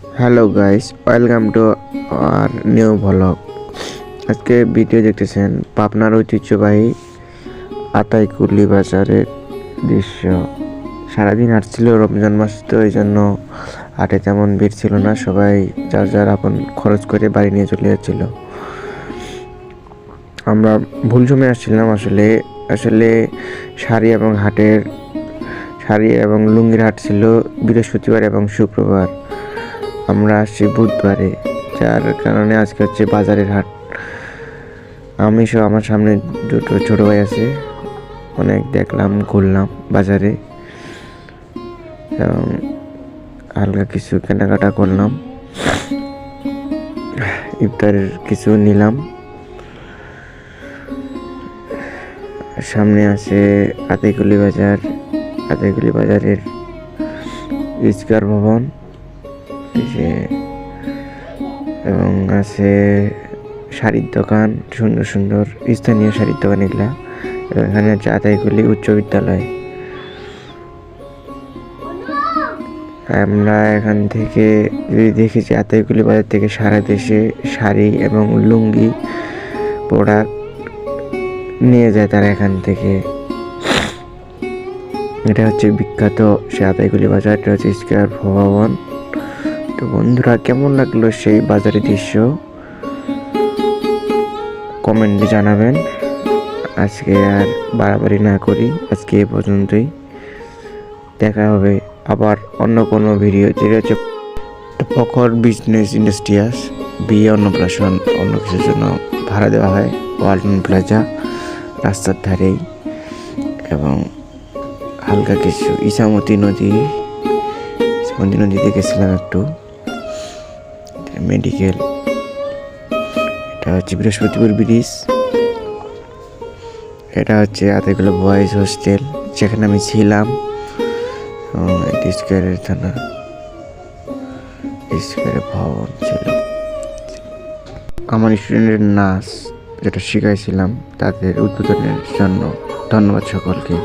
Hello guys, welcome to our new vlog. আজকে video দেখতেছেন পাবনার ঐতিহ্যবাহী আতাইকুলি বাজারের দৃশ্য। সারাদিন হাট ছিল, রমজান মাস তো এই জন্য হাটে তেমন ভিড় ছিল না, সবাই যার যার আপন খরচ করে বাড়ি নিয়ে চলে যাচ্ছিল। আমরা ভুল সময় আসছিলাম। আসলে শাড়ি এবং লুঙ্গির হাট ছিল বৃহস্পতিবার এবং শুক্রবার। আমরা আসছি বুধবারে, যার কারণে আজকে হচ্ছে বাজারের হাট। আমি সহ আমার সামনে দুটো ছোট ভাই আছে, অনেক দেখলাম, ঘুরলাম বাজারে এবং হালকা কিছু কেনাকাটা করলাম, ইফতারের কিছু নিলাম। সামনে আছে আতাইকুলি বাজারের ইস্কার ভবন এবং আছে শাড়ির দোকান, সুন্দর সুন্দর স্থানীয় শাড়ির দোকান এগুলা। এবং এখানে হচ্ছে আতাইকুলি উচ্চ বিদ্যালয়। আমরা এখান থেকে যদি দেখি যে আতাইকুলি বাজার থেকে সারা দেশে শাড়ি এবং লুঙ্গি প্রোডাক্ট নিয়ে যায় তারা এখান থেকে। এটা হচ্ছে বিখ্যাত সে আতাইকুলি বাজার, এটা হচ্ছে স্কয়ার ভবন। তো বন্ধুরা, কেমন লাগলো সেই বাজারের দৃশ্য কমেন্টে জানাবেন। আজকে আর বাড়াবাড়ি না করি, আজকে এ পর্যন্তই। দেখা হবে আবার অন্য কোনো ভিডিও, যেটা হচ্ছে প্রখর বিজনেস ইন্ডাস্ট্রিয়াস বিয়ে অন্নপ্রাশন অন্য কিছুর জন্য ভাড়া দেওয়া হয় ওয়ালটন প্লাজা রাস্তার ধারেই। এবং হালকা কিছু ইসামতি নদীতে গেছিলাম একটু, মেডিকেল। এটা হচ্ছে বৃহস্পতিপুর ব্রিজ। এটা হচ্ছে আতাইকুলি বয়েজ হোস্টেল, যেখানে আমি ছিলাম। স্কয়ারের থানা, স্কয়ারের ভবন ছিল। আমার স্টুডেন্টের নাচ যেটা শিখাইছিলাম তাদের উদ্বোধনের জন্য ধন্যবাদ সকলকে।